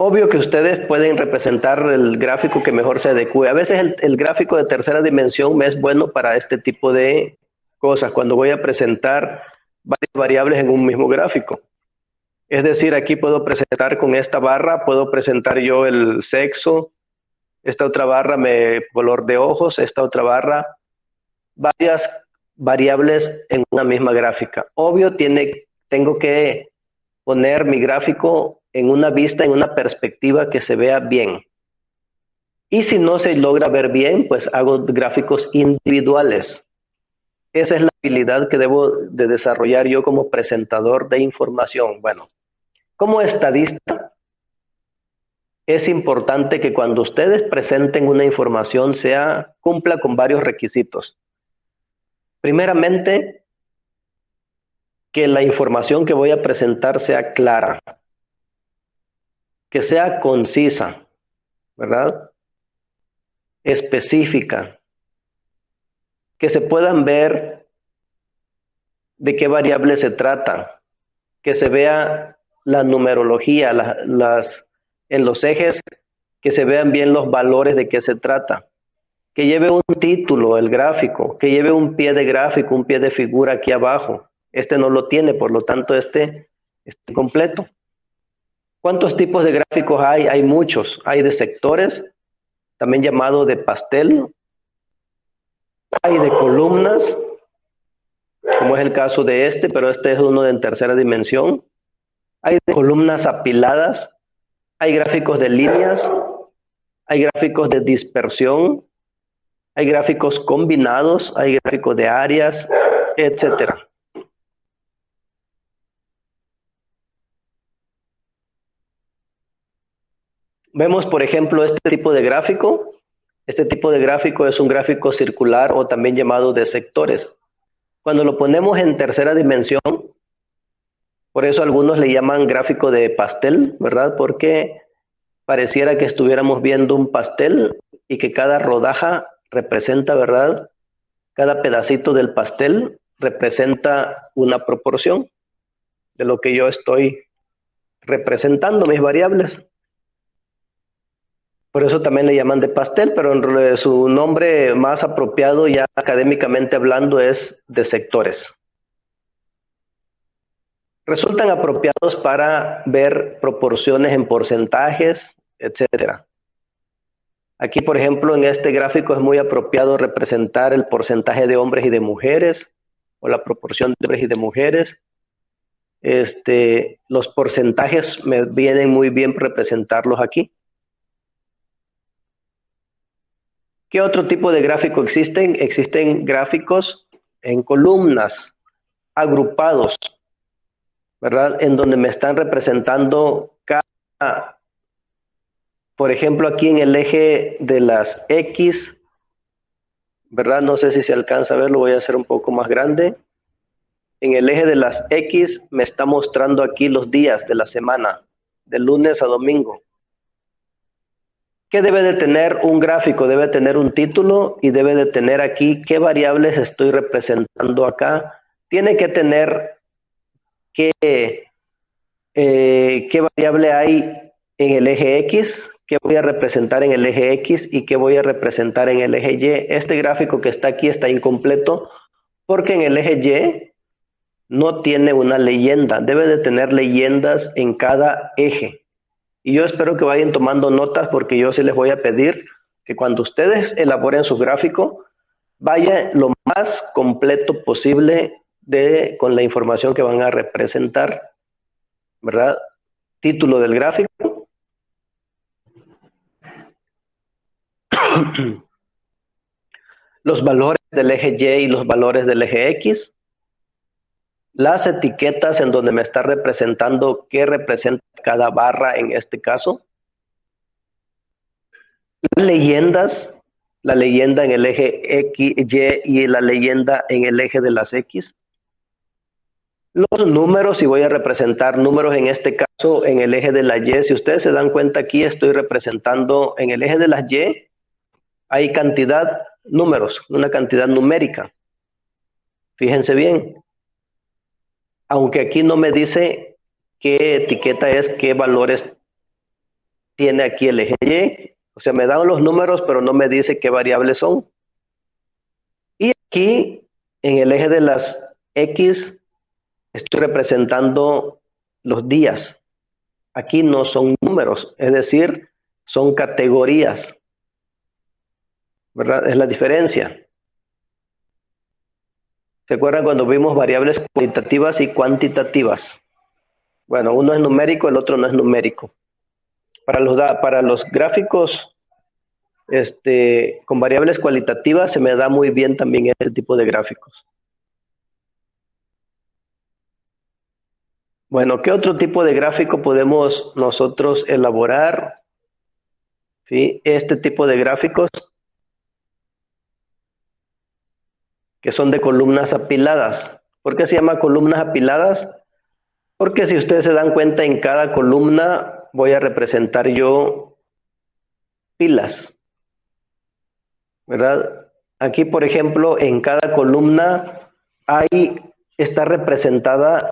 Obvio que ustedes pueden representar el gráfico que mejor se adecue. A veces el gráfico de tercera dimensión me es bueno para este tipo de cosas, cuando voy a presentar varias variables en un mismo gráfico. Es decir, aquí puedo presentar con esta barra, puedo presentar yo el sexo, esta otra barra color de ojos, esta otra barra, varias variables en una misma gráfica. Obvio, tengo que poner mi gráfico en una vista, en una perspectiva que se vea bien. Y si no se logra ver bien, pues hago gráficos individuales. Esa es la habilidad que debo de desarrollar yo como presentador de información. Bueno, como estadista, es importante que cuando ustedes presenten una información cumpla con varios requisitos. Primeramente, que la información que voy a presentar sea clara, que sea concisa, ¿verdad? Específica, que se puedan ver de qué variable se trata, que se vea la numerología, en los ejes, que se vean bien los valores de qué se trata, que lleve un título el gráfico, que lleve un pie de gráfico, un pie de figura aquí abajo. Este no lo tiene, por lo tanto este está completo. ¿Cuántos tipos de gráficos hay? Hay muchos. Hay de sectores, también llamado de pastel. Hay de columnas, como es el caso de este, pero este es uno en tercera dimensión. Hay de columnas apiladas, hay gráficos de líneas, hay gráficos de dispersión, hay gráficos combinados, hay gráficos de áreas, etcétera. Vemos, por ejemplo, este tipo de gráfico. Este tipo de gráfico es un gráfico circular o también llamado de sectores. Cuando lo ponemos en tercera dimensión, por eso algunos le llaman gráfico de pastel, ¿verdad? Porque pareciera que estuviéramos viendo un pastel y que cada rodaja representa, ¿verdad? Cada pedacito del pastel representa una proporción de lo que yo estoy representando, mis variables. Por eso también le llaman de pastel, pero en realidad su nombre más apropiado, ya académicamente hablando, es de sectores. Resultan apropiados para ver proporciones en porcentajes, etcétera. Aquí, por ejemplo, en este gráfico es muy apropiado representar el porcentaje de hombres y de mujeres, o la proporción de hombres y de mujeres. Los porcentajes me vienen muy bien representarlos aquí. ¿Qué otro tipo de gráfico existen? Existen gráficos en columnas, agrupados, ¿verdad? En donde me están representando cada, por ejemplo, aquí en el eje de las X, ¿verdad? No sé si se alcanza a ver, lo voy a hacer un poco más grande. En el eje de las X me está mostrando aquí los días de la semana, de lunes a domingo. ¿Qué debe de tener un gráfico? Debe tener un título y debe de tener aquí qué variables estoy representando acá. Tiene que tener qué variable hay en el eje X, qué voy a representar en el eje X y qué voy a representar en el eje Y. Este gráfico que está aquí está incompleto porque en el eje Y no tiene una leyenda. Debe de tener leyendas en cada eje. Y yo espero que vayan tomando notas porque yo sí les voy a pedir que cuando ustedes elaboren su gráfico, vaya lo más completo posible con la información que van a representar, ¿verdad? Título del gráfico. Los valores del eje Y y los valores del eje X. Las etiquetas en donde me está representando qué representa cada barra en este caso. Las leyendas, la leyenda en el eje X, Y y la leyenda en el eje de las X. Los números, si voy a representar números en este caso en el eje de la Y, si ustedes se dan cuenta aquí estoy representando en el eje de las Y, hay cantidad, números, una cantidad numérica. Fíjense bien. Aunque aquí no me dice qué etiqueta es, qué valores tiene aquí el eje Y. O sea, me dan los números, pero no me dice qué variables son. Y aquí, en el eje de las X, estoy representando los días. Aquí no son números, es decir, son categorías, ¿verdad? Es la diferencia. ¿Se acuerdan cuando vimos variables cualitativas y cuantitativas? Bueno, uno es numérico, el otro no es numérico. Para los gráficos con variables cualitativas se me da muy bien también este tipo de gráficos. Bueno, ¿qué otro tipo de gráfico podemos nosotros elaborar? ¿Sí? Este tipo de gráficos que son de columnas apiladas. ¿Por qué se llama columnas apiladas? Porque si ustedes se dan cuenta, en cada columna voy a representar yo pilas, ¿verdad? Aquí, por ejemplo, en cada columna está representada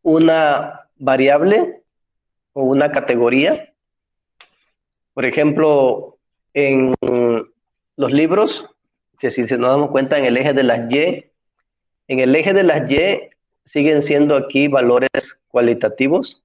una variable o una categoría. Por ejemplo, en los libros, que si nos damos cuenta en el eje de las Y, en el eje de las Y siguen siendo aquí valores cualitativos.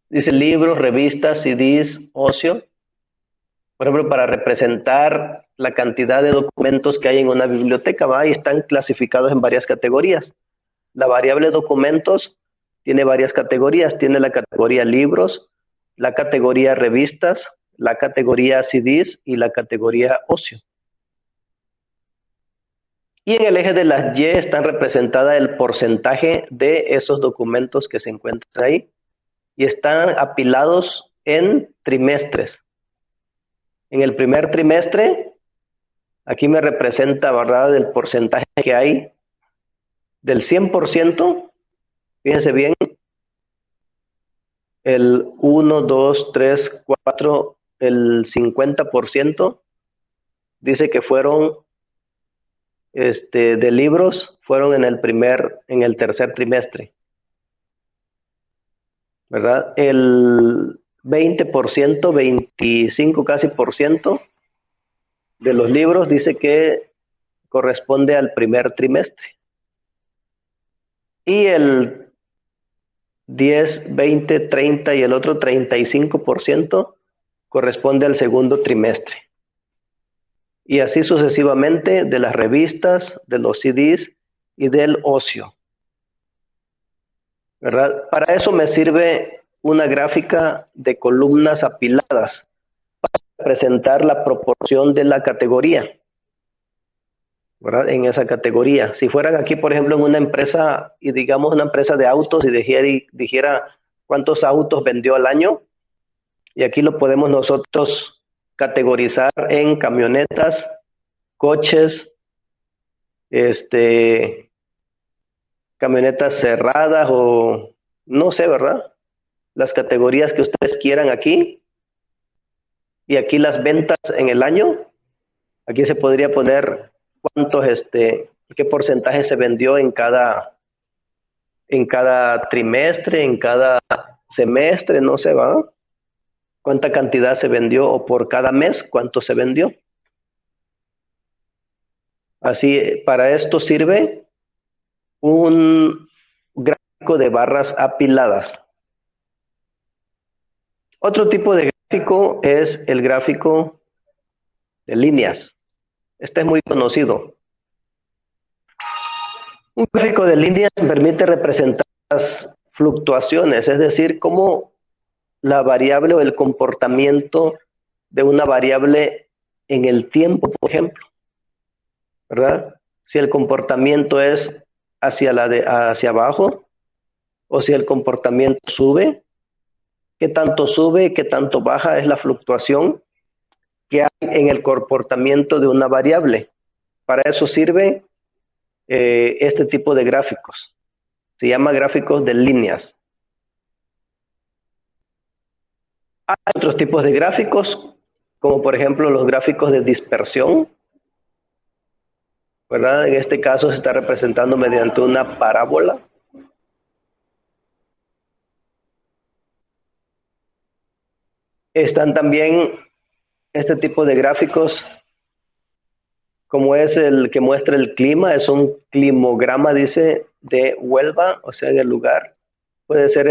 Dice libros, revistas, CDs, ocio. Por ejemplo, para representar la cantidad de documentos que hay en una biblioteca, ¿va? Y están clasificados en varias categorías. La variable documentos tiene varias categorías. Tiene la categoría libros, la categoría revistas, la categoría CDs y la categoría ocio. Y en el eje de las Y están representadas el porcentaje de esos documentos que se encuentran ahí. Y están apilados en trimestres. En el primer trimestre, aquí me representa, ¿verdad?, el porcentaje que hay del 100%. Fíjense bien, el 1, 2, 3, 4, el 50% dice que fueron de libros, fueron en el tercer trimestre, ¿verdad? El 20%, 25 casi por ciento de los libros dice que corresponde al primer trimestre. Y el 10, 20, 30 y el otro 35% corresponde al segundo trimestre. Y así sucesivamente de las revistas, de los CDs y del ocio, ¿verdad? Para eso me sirve una gráfica de columnas apiladas para presentar la proporción de la categoría, ¿verdad? En esa categoría. Si fueran aquí, por ejemplo, en una empresa, y digamos una empresa de autos, y dijera cuántos autos vendió al año, y aquí lo podemos nosotros categorizar en camionetas, coches, camionetas cerradas o no sé, ¿verdad? Las categorías que ustedes quieran aquí. Y aquí las ventas en el año. Aquí se podría poner qué porcentaje se vendió en cada trimestre, en cada semestre, no sé, ¿va? Cuánta cantidad se vendió o por cada mes cuánto se vendió. Así, para esto sirve un gráfico de barras apiladas. Otro tipo de gráfico es el gráfico de líneas. Este es muy conocido. Un gráfico de líneas permite representar las fluctuaciones, es decir, cómo la variable o el comportamiento de una variable en el tiempo, por ejemplo, ¿verdad? Si el comportamiento es hacia abajo o si el comportamiento sube, qué tanto sube, qué tanto baja es la fluctuación que hay en el comportamiento de una variable. Para eso sirve este tipo de gráficos. Se llama gráficos de líneas. Hay otros tipos de gráficos, como por ejemplo los gráficos de dispersión, ¿verdad? En este caso se está representando mediante una parábola. Están también este tipo de gráficos, como es el que muestra el clima, es un climograma, dice, de Huelva, o sea, en el lugar. Puede ser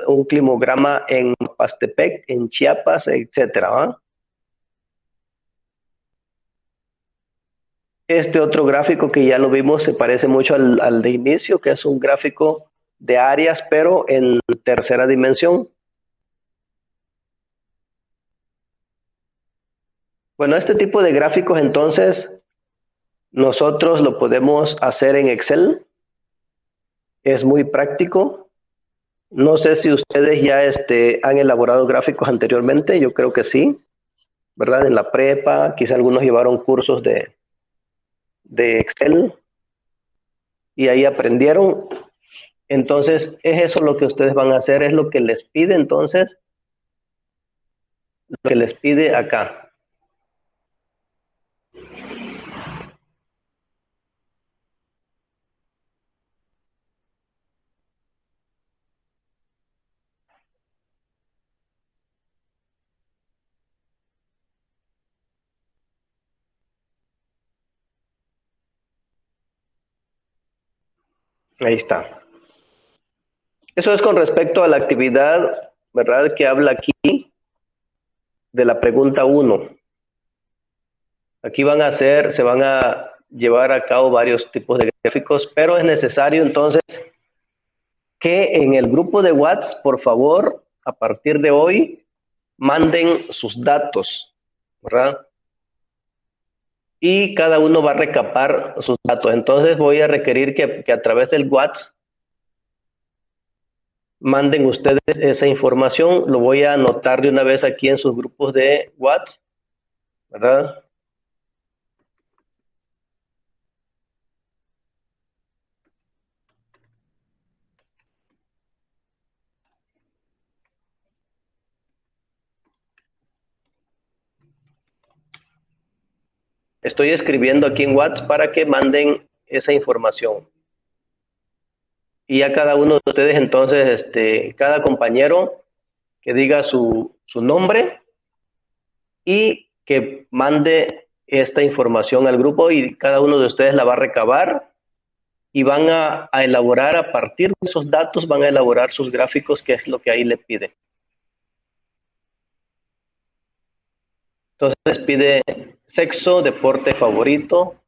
un climograma en Pastepec, en Chiapas, etcétera, ¿va? Este otro gráfico que ya lo vimos se parece mucho al de inicio, que es un gráfico de áreas, pero en tercera dimensión. Bueno, este tipo de gráficos entonces nosotros lo podemos hacer en Excel. Es muy práctico. No sé si ustedes ya han elaborado gráficos anteriormente, yo creo que sí, ¿verdad? En la prepa, quizá algunos llevaron cursos de Excel y ahí aprendieron. Entonces, es eso lo que ustedes van a hacer, es lo que les pide entonces, lo que les pide acá. Ahí está. Eso es con respecto a la actividad, ¿verdad? Que habla aquí de la pregunta 1. Aquí se van a llevar a cabo varios tipos de gráficos, pero es necesario entonces que en el grupo de WhatsApp, por favor, a partir de hoy, manden sus datos, ¿verdad? Y cada uno va a recapar sus datos. Entonces voy a requerir que a través del WhatsApp manden ustedes esa información. Lo voy a anotar de una vez aquí en sus grupos de WhatsApp, ¿verdad? Estoy escribiendo aquí en WhatsApp para que manden esa información. Y a cada uno de ustedes, entonces, cada compañero que diga su nombre y que mande esta información al grupo y cada uno de ustedes la va a recabar y van a elaborar a partir de esos datos, van a elaborar sus gráficos, que es lo que ahí le pide. Entonces les pide sexo, deporte favorito,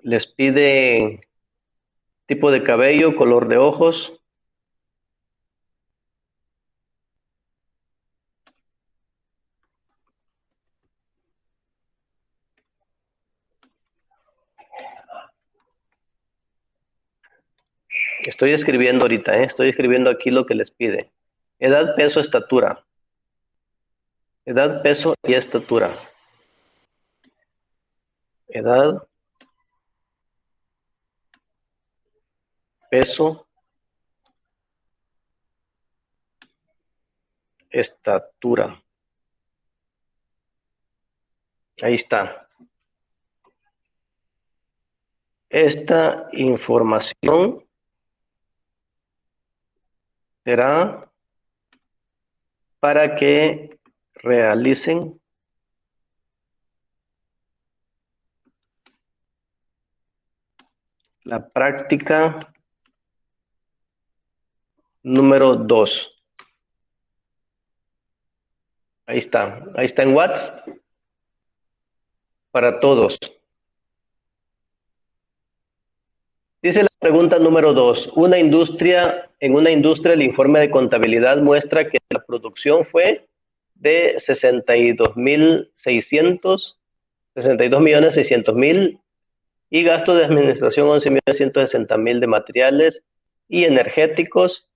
les pide tipo de cabello, color de ojos, estoy escribiendo ahorita, estoy escribiendo aquí lo que les pide. Edad, peso, estatura. Edad, peso y estatura. Edad, peso, estatura. Ahí está. Esta información será para que realicen la práctica número 2. Ahí está en WhatsApp para todos. Dice la pregunta número 2. En una industria el informe de contabilidad muestra que la producción fue de 62.600.000 y gasto de administración 11.160.000 de materiales y energéticos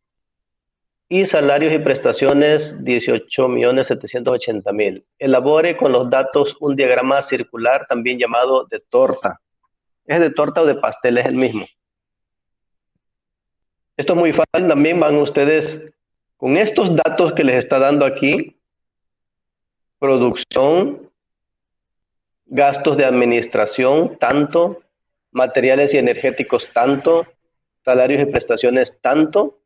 y salarios y prestaciones 18.780.000. Elabore con los datos un diagrama circular también llamado de torta. ¿Es de torta o de pastel? Es el mismo. Esto es muy fácil, también van ustedes con estos datos que les está dando aquí, producción, gastos de administración, tanto, materiales y energéticos, tanto, salarios y prestaciones, tanto.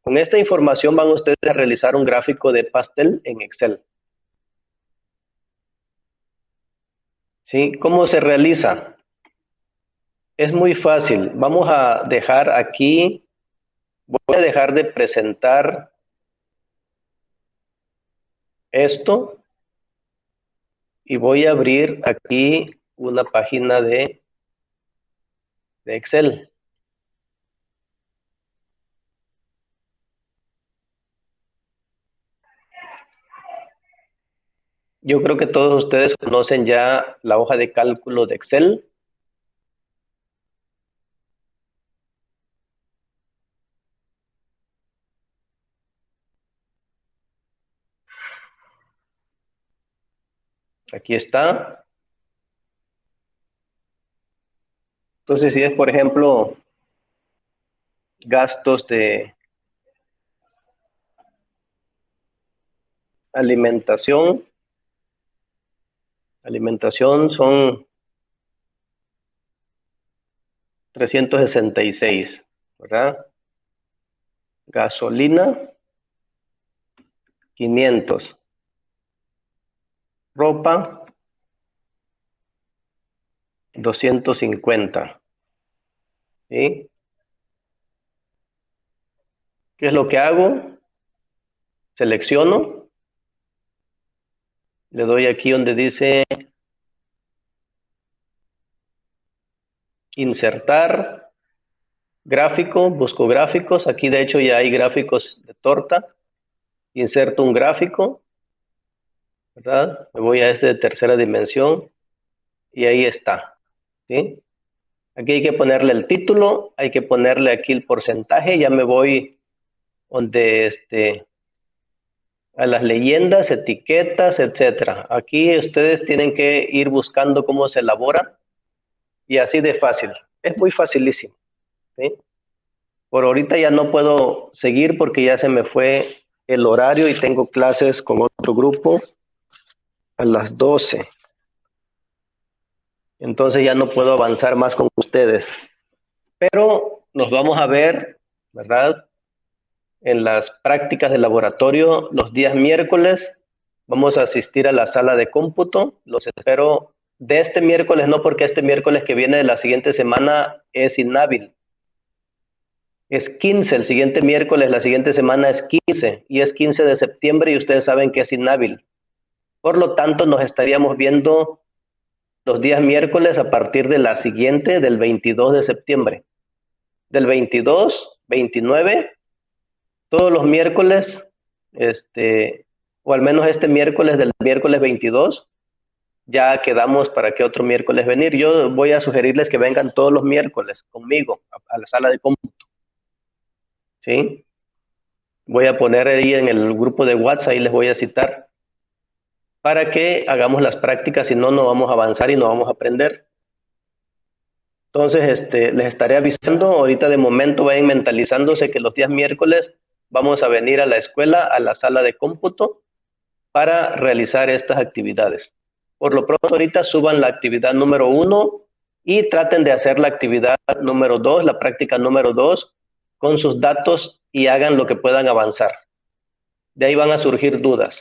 Con esta información van ustedes a realizar un gráfico de pastel en Excel. ¿Sí? ¿Cómo se realiza? Es muy fácil. Vamos a dejar aquí, voy a dejar de presentar esto y voy a abrir aquí una página de Excel. Yo creo que todos ustedes conocen ya la hoja de cálculo de Excel. Aquí está. Entonces, si es, por ejemplo, gastos de alimentación, son 366, ¿verdad? Gasolina, 500. Ropa, 250. ¿Sí? ¿Qué es lo que hago? Selecciono, le doy aquí donde dice insertar gráfico, busco gráficos. Aquí de hecho ya hay gráficos de torta. Inserto un gráfico, ¿verdad? Me voy a este de tercera dimensión y ahí está. ¿Sí? Aquí hay que ponerle el título, hay que ponerle aquí el porcentaje. Ya me voy donde a las leyendas, etiquetas, etcétera. Aquí ustedes tienen que ir buscando cómo se elabora y así de fácil. Es muy facilísimo. ¿Sí? Por ahorita ya no puedo seguir porque ya se me fue el horario y tengo clases con otro grupo a las 12. Entonces ya no puedo avanzar más con ustedes. Pero nos vamos a ver, ¿verdad? En las prácticas de laboratorio los días miércoles. Vamos a asistir a la sala de cómputo. Los espero de este miércoles, no, porque este miércoles que viene de la siguiente semana es inhábil. Es 15, el siguiente miércoles, la siguiente semana es 15 y es 15 de septiembre y ustedes saben que es inhábil. Por lo tanto, nos estaríamos viendo los días miércoles a partir de la siguiente, del 22 de septiembre. Del 22, 29, todos los miércoles, o al menos este miércoles del miércoles 22, ya quedamos para que otro miércoles venir. Yo voy a sugerirles que vengan todos los miércoles conmigo a la sala de cómputo. ¿Sí? Voy a poner ahí en el grupo de WhatsApp, ahí les voy a citar, para que hagamos las prácticas, si no, no vamos a avanzar y no vamos a aprender. Entonces, les estaré avisando, ahorita de momento vayan mentalizándose que los días miércoles vamos a venir a la escuela, a la sala de cómputo, para realizar estas actividades. Por lo pronto, ahorita suban la actividad número 1 y traten de hacer la actividad número 2, la práctica número 2, con sus datos y hagan lo que puedan avanzar. De ahí van a surgir dudas.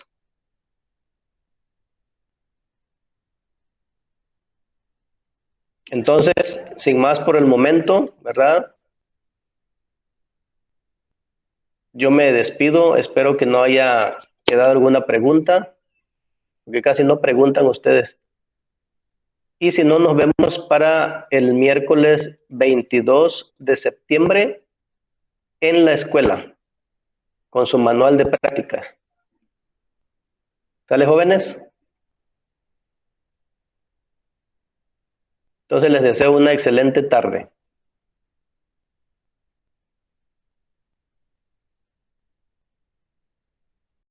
Entonces, sin más por el momento, ¿verdad? Yo me despido, espero que no haya quedado alguna pregunta, porque casi no preguntan ustedes. Y si no, nos vemos para el miércoles 22 de septiembre en la escuela, con su manual de prácticas. ¿Sale, jóvenes? Entonces les deseo una excelente tarde.